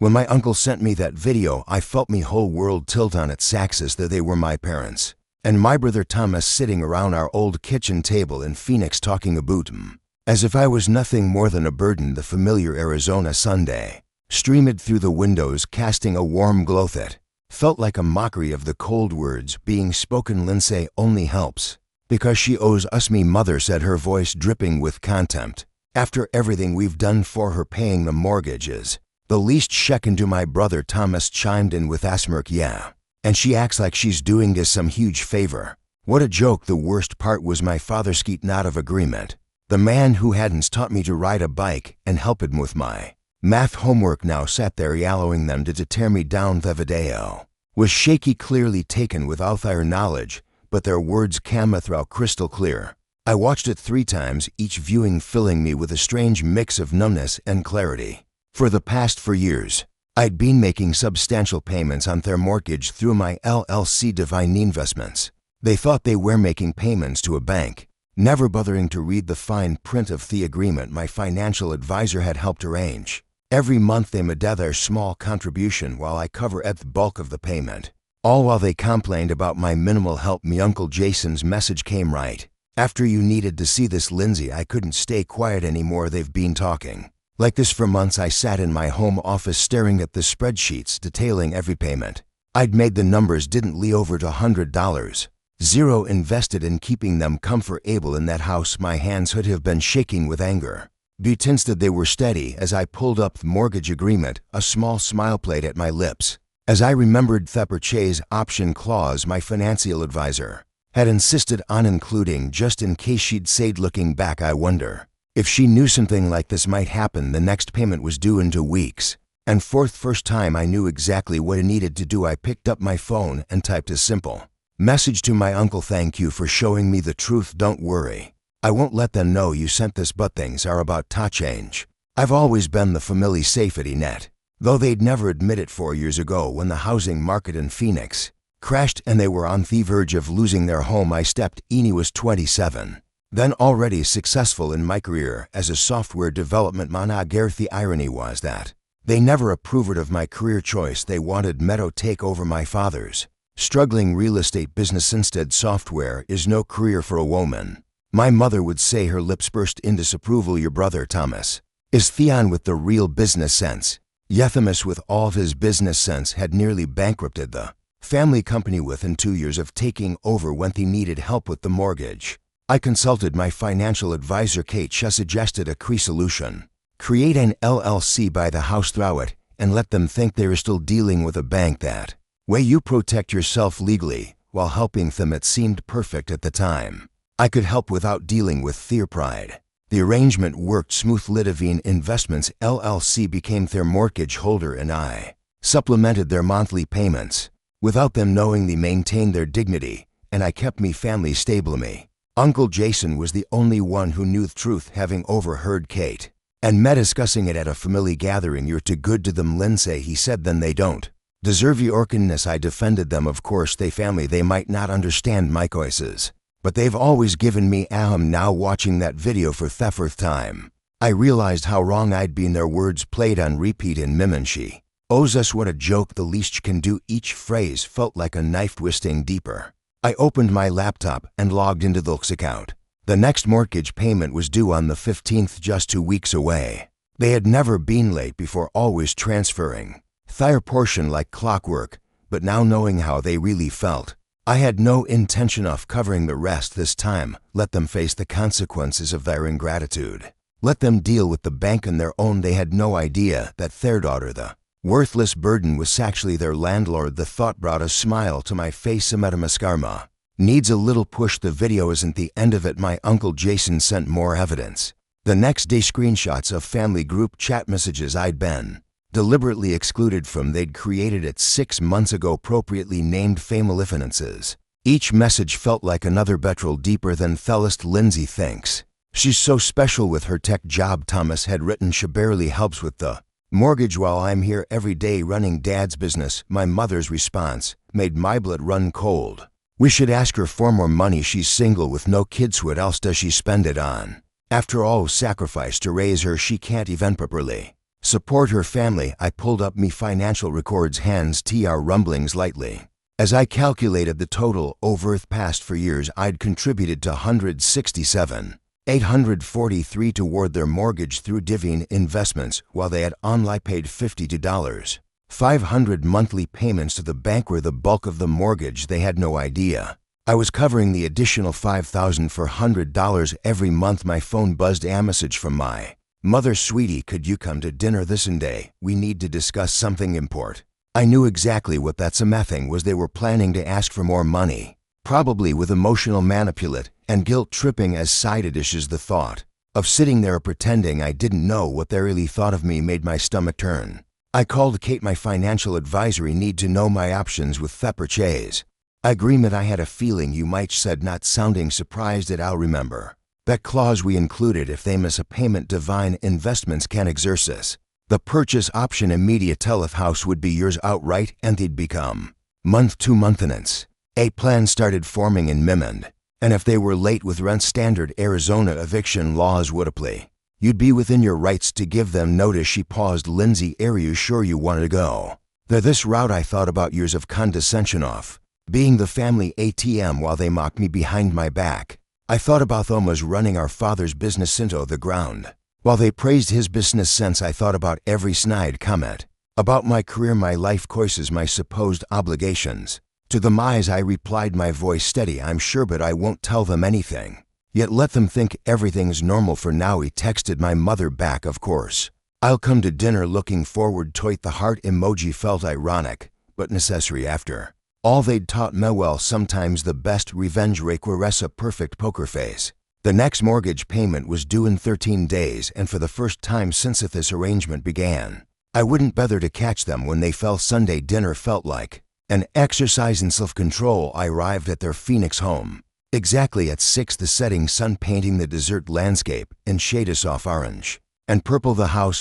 When my uncle sent me that video, I felt me whole world tilt on its axis that they were my parents. And my brother Thomas sitting around our old kitchen table in Phoenix talking about him. As if I was nothing more than a burden, the familiar Arizona Sunday streamed through the windows, casting a warm glow that felt like a mockery of the cold words being spoken. Lindsay only helps because she owes us, me mother said, her voice dripping with contempt. After everything we've done for her, paying the mortgages, the least check into my brother Thomas chimed in with a smirk. Yeah, and she acts like she's doing us some huge favor. What a joke. The worst part was my father skeet not of agreement. The man who hadn't taught me to ride a bike and helped him with my math homework now sat there yellowing them to tear me down. The video was shaky, clearly taken without their knowledge, but their words came through crystal clear. I watched it 3 times, each viewing filling me with a strange mix of numbness and clarity. For the past 4 years, I'd been making substantial payments on their mortgage through my LLC Divine Investments. They thought they were making payments to a bank, never bothering to read the fine print of the agreement my financial advisor had helped arrange. Every month they made their small contribution while I cover the bulk of the payment. All while they complained about my minimal help. Me Uncle Jason's message came right after you needed to see this, Lindsay. I couldn't stay quiet anymore. They've been talking like this for months. I sat in my home office staring at the spreadsheets detailing every payment I'd made. The numbers didn't lie over to $100. Zero invested in keeping them comfortable in that house. My hands would have been shaking with anger. But instead they were steady as I pulled up the mortgage agreement. A small smile played at my lips as I remembered the purchase option clause my financial advisor had insisted on including, just in case she'd said. Looking back, I wonder if she knew something like this might happen. The next payment was due in 2 weeks, and for the first time I knew exactly what I needed to do. I picked up my phone and typed a simple message to my uncle. Thank you for showing me the truth. Don't worry, I won't let them know you sent this, but things are about to change. I've always been the family safety net, though they'd never admit it. 4 years ago, when the housing market in Phoenix crashed and they were on the verge of losing their home, I stepped in. He was 27, then already successful in my career as a software development manager. The irony was that they never approved of my career choice. They wanted me to take over my father's struggling real estate business. Instead, software is no career for a woman, my mother would say, her lips burst in disapproval. Your brother Thomas is Theon with the real business sense. Thomas, with all of his business sense, had nearly bankrupted the family company within 2 years of taking over when he needed help with the mortgage. I consulted my financial advisor Kate. She suggested a key solution: create an LLC, buy the house through it, and let them think they're still dealing with a bank. That way you protect yourself legally while helping them. It seemed perfect at the time. I could help without dealing with their pride. The arrangement worked smoothly. Divine Investments LLC became their mortgage holder, and I supplemented their monthly payments. Without them knowing, they maintained their dignity, and I kept me family stable. Me Uncle Jason was the only one who knew the truth, having overheard Kate and me discussing it at a family gathering. You're too good to them, Lindsay, he said. Then they don't deserve your kindness. I defended them. Of course, they family. They might not understand my choices, but they've always given me ahem. Now watching that video for the first time, I realized how wrong I'd been. Their words played on repeat in Mimenshi. Owes us, what a joke, the least can do. Each phrase felt like a knife twisting deeper. I opened my laptop and logged into the account. The next mortgage payment was due on the 15th, just 2 weeks away. They had never been late before, always transferring their portion like clockwork, but now knowing how they really felt, I had no intention of covering the rest this time. Let them face the consequences of their ingratitude. Let them deal with the bank on their own. They had no idea that their daughter, the worthless burden, was actually their landlord. The thought brought a smile to my face. Maskarma needs a little push. The video isn't the end of it. My Uncle Jason sent more evidence. The next day, screenshots of family group chat messages I'd been deliberately excluded from. They'd created it 6 months ago, appropriately named family finances. Each message felt like another betrayal, deeper than Thelist. Lindsay thinks she's so special with her tech job, Thomas had written. She barely helps with the mortgage while I'm here every day running Dad's business. My mother's response made my blood run cold. We should ask her for more money. She's single with no kids. What else does she spend it on? After all sacrifice to raise her, she can't even properly Support her family. I pulled up me financial records, hands tr rumblings lightly. As I calculated the total over the past 4 years, I'd contributed to $167,843 toward their mortgage through divine investments, while they had only paid $52,500 monthly payments to the bank were the bulk of the mortgage. They had no idea I was covering the additional $5,400 every month. My phone buzzed. A message from my mother. Sweetie, could you come to dinner this Sunday? We need to discuss something important. I knew exactly what that something was. They were planning to ask for more money, probably with emotional manipulate and guilt tripping as side dishes. The thought of sitting there pretending I didn't know what they really thought of me made my stomach turn. I called Kate, my financial advisory. Need to know my options with the purchase agreement. I had a feeling you might said, not sounding surprised at I'll remember that clause we included. If they miss a payment, divine investments can exercise the purchase option immediate. Tell if house would be yours outright and they'd become month-to-month maintenance. A plan started forming in Mimond, and if they were late with rent, standard Arizona eviction laws would apply. You'd be within your rights to give them notice. She paused. Lindsay, are you sure you want to go this route? I thought about years of condescension off being the family ATM while they mocked me behind my back. I thought about them as running our father's business into the ground while they praised his business sense. I thought about every snide comment about my career, my life choices, my supposed obligations. To the eyes I replied, my voice steady, I'm sure, but I won't tell them anything. Yet let them think everything's normal for now. He texted my mother back, of course. I'll come to dinner, looking forward. Toit the heart emoji. Felt ironic, but necessary after all they'd taught me. Well, sometimes the best revenge requires a perfect poker face. The next mortgage payment was due in 13 days, and for the first time since this arrangement began, I wouldn't bother to catch them when they fell. Sunday dinner felt like an exercise in self-control. I arrived at their Phoenix home exactly at 6, the setting sun painting the desert landscape in shades of orange and purple.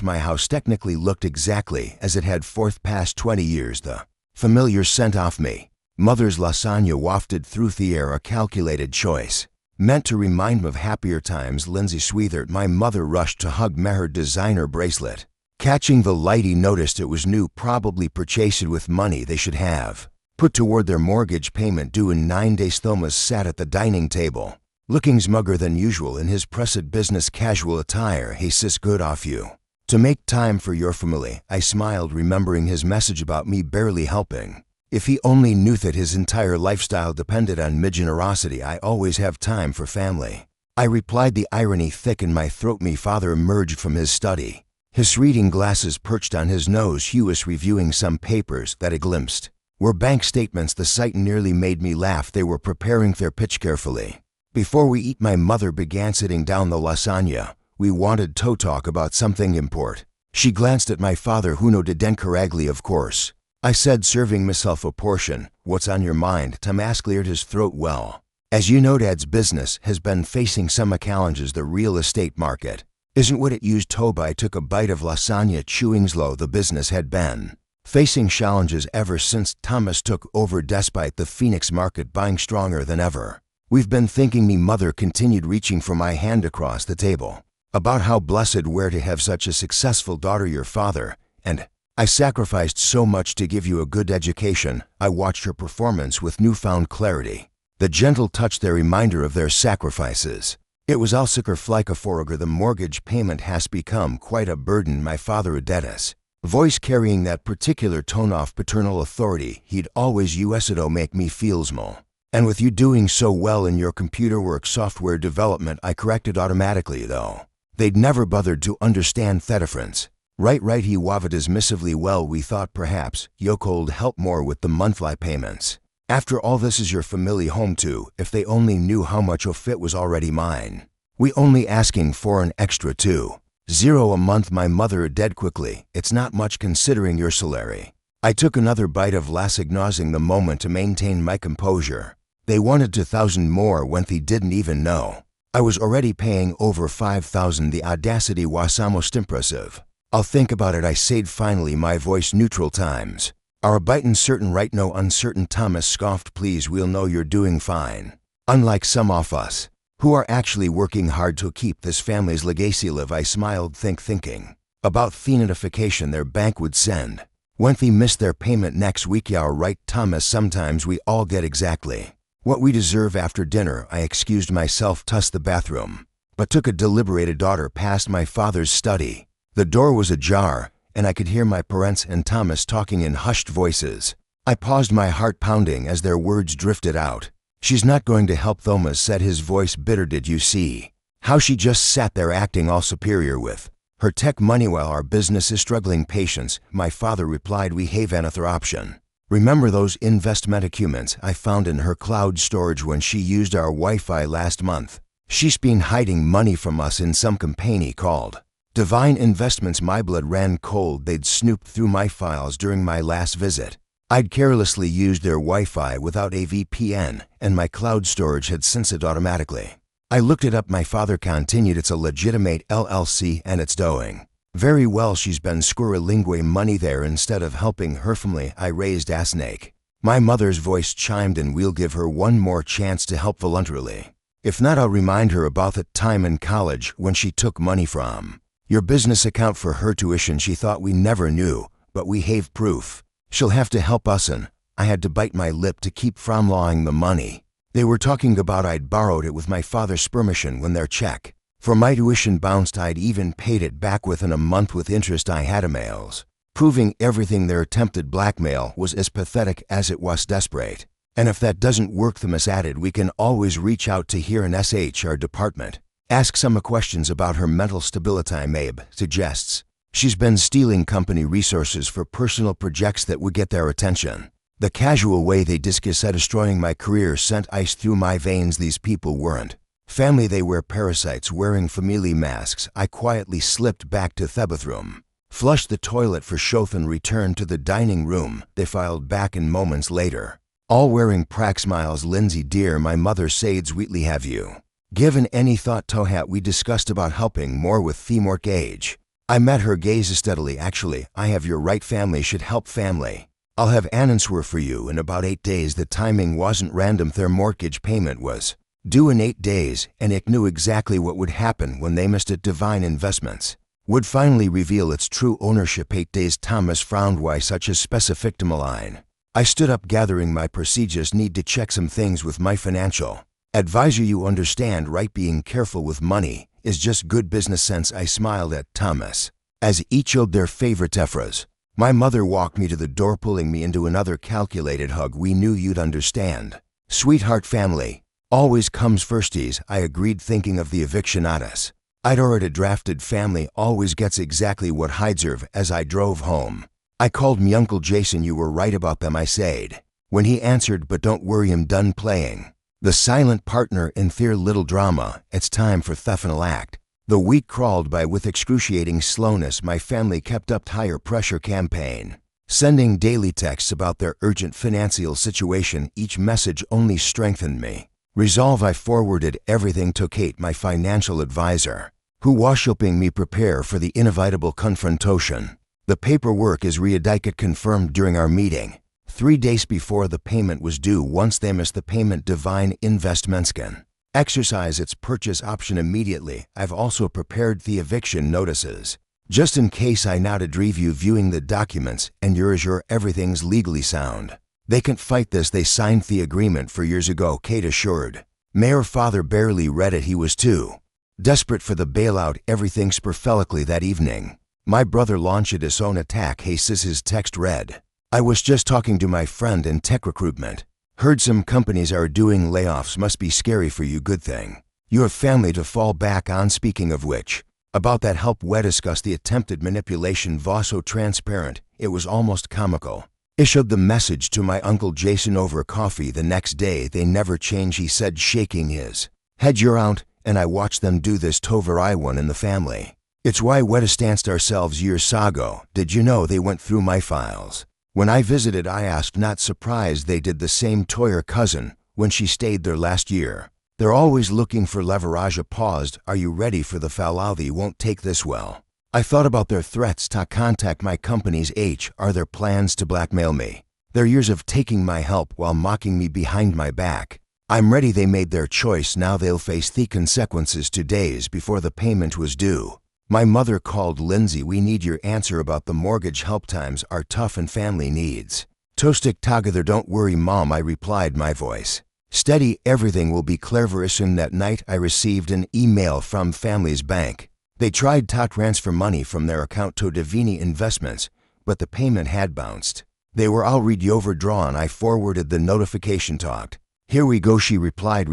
My house technically looked exactly as it had for the past 20 years. The familiar scent off me mother's lasagna wafted through the air, a calculated choice meant to remind me of happier times. Lindsay Sweethert, my mother rushed to hug me, her designer bracelet. Catching the light, he noticed it was new, probably purchased with money they should have put toward their mortgage payment due in 9 days. Thomas sat at the dining table, looking smugger than usual in his pressed business casual attire. Hey sis, good of you to make time for your family. I smiled, remembering his message about me barely helping. If he only knew that his entire lifestyle depended on my generosity. I always have time for family, I replied, the irony thick in my throat. Me father emerged from his study, his reading glasses perched on his nose. He was reviewing some papers that I glimpsed were bank statements. The sight nearly made me laugh. They were preparing their pitch carefully. Before we eat, my mother began sitting down the lasagna. We wanted to talk about something important. She glanced at my father, who nodded incorrectly. Of course, I said, serving myself a portion. What's on your mind? Tomas cleared his throat. Well, as you know, Dad's business has been facing some challenges. The real estate market isn't what it used to be. I took a bite of lasagna, chewing slow. The business had been facing challenges ever since Thomas took over, despite the Phoenix market buying stronger than ever. We've been thinking, me mother continued, reaching for my hand across the table, about how blessed we're to have such a successful daughter. Your father and I sacrificed so much to give you a good education. I watched her performance with newfound clarity, the gentle touch, the reminder of their sacrifices. It was also like a foreigner. The mortgage payment has become quite a burden. My father added us, voice carrying that particular tone of paternal authority he'd always used to make me feel small. And with you doing so well in your computer work, software development, I corrected automatically, though they'd never bothered to understand the difference. Right, he waved dismissively. Well, we thought perhaps you could help more with the monthly payments. After all, this is your family home too. If they only knew how much of it was already mine. We only asking for an extra $2,000 a month. My mother dead quickly. It's not much considering your salary. I took another bite of lasagna, the moment to maintain my composure. They wanted $2,000 more when they didn't even know I was already paying over $5,000. The audacity was almost impressive. I'll think about it, I said finally, my voice neutral. Times are a bite uncertain right? No, uncertain. Thomas scoffed. Please, we'll know you're doing fine. Unlike some of us, who are actually working hard to keep this family's legacy alive. I smiled, thinking About the notification their bank would send. When they miss their payment next week, you're right, Thomas. Sometimes we all get exactly what we deserve. After dinner, I excused myself to the bathroom, but took a deliberated daughter past my father's study. The door was ajar, and I could hear my parents and Thomas talking in hushed voices. I paused, my heart pounding as their words drifted out. "She's not going to help," Thomas said, his voice bitter. "Did you see how she just sat there acting all superior with her tech money while our business is struggling?" "Patience," my father replied. "We have another option. Remember those investment documents I found in her cloud storage when she used our Wi-Fi last month? She's been hiding money from us in some company called Divine Investments." My blood ran cold. They'd snooped through my files during my last visit. I'd carelessly used their Wi-Fi without a VPN, and my cloud storage had censored automatically. I looked it up. My father continued. "It's a legitimate LLC and it's doing very well. She's been squirreling money there instead of helping her family." I raised a snake. My mother's voice chimed in. "We'll give her one more chance to help voluntarily. If not, I'll remind her about the time in college when she took money from your business account for her tuition. She thought we never knew, but we have proof. She'll have to help us." And I had to bite my lip to keep from lawing the money. They were talking about I'd borrowed it with my father's permission when their check for my tuition bounced. I'd even paid it back within a month with interest. I had emails proving everything. Their attempted blackmail was as pathetic as it was desperate. "And if that doesn't work," Thomas added, "we can always reach out to here in SHR department. Ask some questions about her mental stability." Mabe suggests she's been stealing company resources for personal projects that would get their attention. The casual way they discussed destroying my career sent ice through my veins. These people weren't family, they were parasites wearing family masks. I quietly slipped back to the bathroom, flushed the toilet for show, and returned to the dining room. They filed back in moments later, all wearing prack smiles. "Lindsay dear," my mother said sweetly, "have you given any thought to how we discussed about helping more with the mortgage?" I met her gaze steadily. "Actually, I have your right, family should help family. I'll have an answer for you in about 8 days. The timing wasn't random. Their mortgage payment was due in 8 days, and it knew exactly what would happen when they missed it. Divine Investments would finally reveal its true ownership. 8 days. Thomas frowned. "Why such a specific timeline?" I stood up, gathering my procedures. "Need to check some things with my financial advisor. You understand, right? Being careful with money is just good business sense." I smiled at Thomas as each of their favorite Ephras. My mother walked me to the door, pulling me into another calculated hug. "We knew you'd understand, sweetheart. Family always comes firsties." I agreed, thinking of the eviction notice I'd already drafted. "Family always gets exactly what I deserve." As I drove home, I called me Uncle Jason. "You were right about them," I said, when he answered, "But don't worry, I'm done playing the silent partner in their little drama. It's time for the final act." The week crawled by with excruciating slowness. My family kept up higher pressure campaign, sending daily texts about their urgent financial situation. Each message only strengthened me resolve. I forwarded everything to Kate, my financial advisor, who was helping me prepare for the inevitable confrontation. "The paperwork is ready," it confirmed during our meeting 3 days before the payment was due. "Once they miss the payment, Divine Investments can exercise its purchase option immediately." I've also prepared the eviction notices, just in case. I nodded, reviewing the documents, "And you're sure everything's legally sound? They can't fight this. They signed the agreement 4 years ago," Kate assured. Mayor father barely read it. He was too desperate for the bailout. "Everything's perfectly." That evening, my brother launched his own attack. "Hey sis," his text read, "I was just talking to my friend in tech recruitment. Heard some companies are doing layoffs. Must be scary for you. Good thing you have family to fall back on." Speaking of which, about that help, we discussed the attempted manipulation. Was so transparent, it was almost comical. Issued the message to my Uncle Jason over coffee the next day. "They never change," he said, shaking his head. "You're out, and I watched them do this to everyone in the family. It's why we distanced ourselves years ago. Did you know they went through my files when I visited?" I asked, not surprised. "They did the same to your cousin when she stayed there last year. They're always looking for leverage." Paused. "Are you ready for the fallout? They won't take this well." I thought about their threats to contact my company's HR, their plans to blackmail me, their years of taking my help while mocking me behind my back. I'm ready. They made their choice. Now they'll face the consequences. 2 days before the payment was due, My mother called. Lindsay, we need your answer about the mortgage. Help times are tough and family needs. Tostik together. Don't worry, Mom, I replied, my voice steady. Everything will be clear. Very soon that night I received an email from family's bank. They tried to transfer money from their account to Divini Investments, but the payment had bounced. They were already overdrawn. I forwarded the notification. Talked. Here we go, she replied.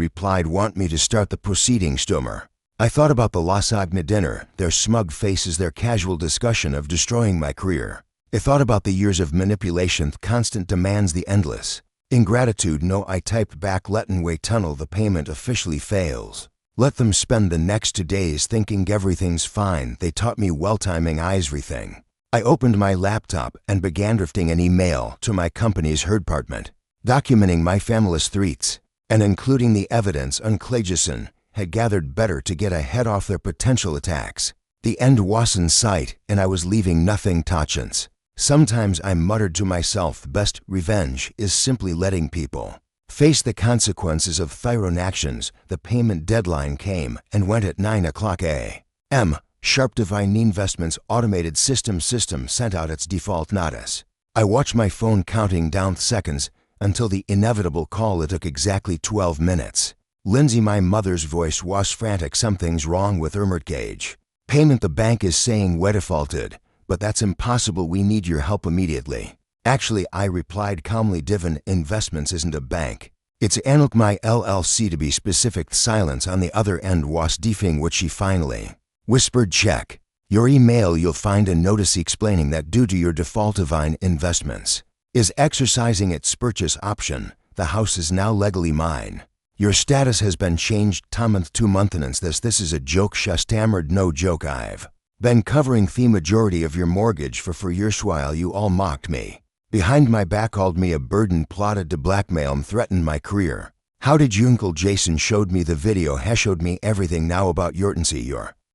Want me to start the proceedings, Stummer? I thought about the lasagna dinner, their smug faces, their casual discussion of destroying my career. I thought about the years of manipulation, constant demands, the endless ingratitude. No, I typed back, Letton Way Tunnel, the payment officially fails. Let them spend the next 2 days thinking everything's fine. They taught me well, timing everything. I opened my laptop and began drafting an email to my company's department, documenting my family's threats and including the evidence accusations had gathered better to get ahead of their potential attacks. The end was in sight, and I was leaving nothing to chance. Sometimes I muttered to myself, the best revenge is simply letting people face the consequences of their own actions. The payment deadline came and went at 9:00 a.m. Sharp. Divine Investments automated system sent out its default notice. I watched my phone counting down seconds until the inevitable call. It took exactly 12 minutes. Lindsay, my mother's voice was frantic. Something's wrong with her mortgage payment. The bank is saying we defaulted, but that's impossible. We need your help immediately. Actually, I replied calmly, Divine Investments isn't a bank. It's my LLC, to be specific. Silence on the other end was deafening. What she finally whispered, check your email. You'll find a notice explaining that due to your default, Divine Investments is exercising its purchase option. The house is now legally mine. Your status has been changed to maintenance. This is a joke, she stammered. No joke. I've been covering the majority of your mortgage for years while you all mocked me behind my back, called me a burden, plotted to blackmail and threaten my career. How did you? Uncle Jason showed me the video. He showed me everything now about your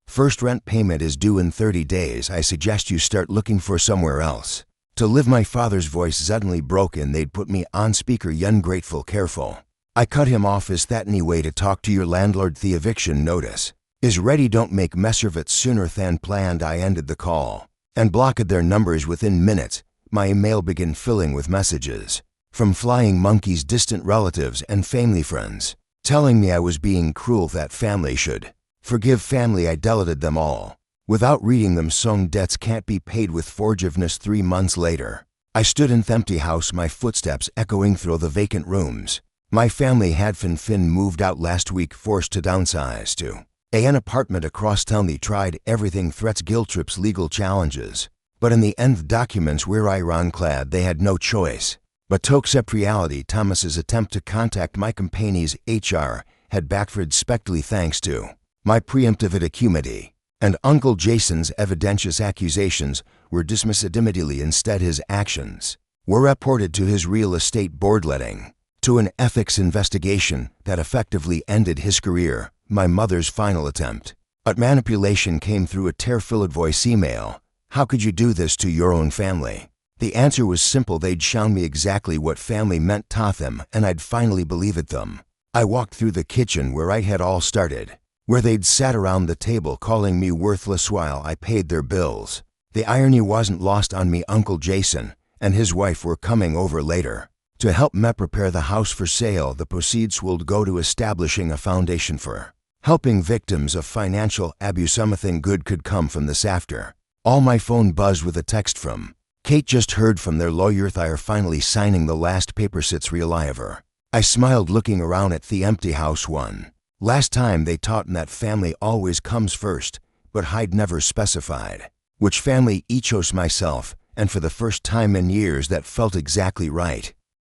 first rent payment is due in 30 days. I suggest you start looking for somewhere else to live. My father's voice suddenly broke in. They'd put me on speaker. Ungrateful. Careful. I cut him off. Is that any way to talk to your landlord? The eviction notice is ready. Don't make mess of it sooner than planned. I ended the call and blocked their numbers within minutes. My email began filling with messages from flying monkeys, distant relatives, and family friends, telling me I was being cruel, that family should forgive family. I deleted them all without reading them. Some debts can't be paid with forgiveness. 3 months later, I stood in the empty house, my footsteps echoing through the vacant rooms. My family had moved out last week, forced to downsize to an apartment across town. They tried everything, threats, guilt trips, legal challenges. But in the end, the documents were ironclad. They had no choice but to accept reality. Thomas's attempt to contact my company's HR had backfired spectacularly thanks to my preemptive acuity, and Uncle Jason's evidentious accusations were dismissed immediately. Instead, his actions were reported to his real estate board, leading to an ethics investigation that effectively ended his career. My mother's final attempt at manipulation came through a tear-filled voice email. How could you do this to your own family? The answer was simple. They'd shown me exactly what family meant to them, and I'd finally believed them. I walked through the kitchen where I had all started, where they'd sat around the table calling me worthless while I paid their bills. The irony wasn't lost on me. Uncle Jason and his wife were coming over later to help me prepare the house for sale. The proceeds would go to establishing a foundation for helping victims of financial abuse. Something good could come from this. After all, my phone buzzed with a text from Kate. Just heard from their lawyer. They are finally signing the last papers. It's real. I smiled, looking around at the empty house. One last time, they taught me that family always comes first, but I'd never specified which family. I chose myself, and for the first time in years that felt exactly right.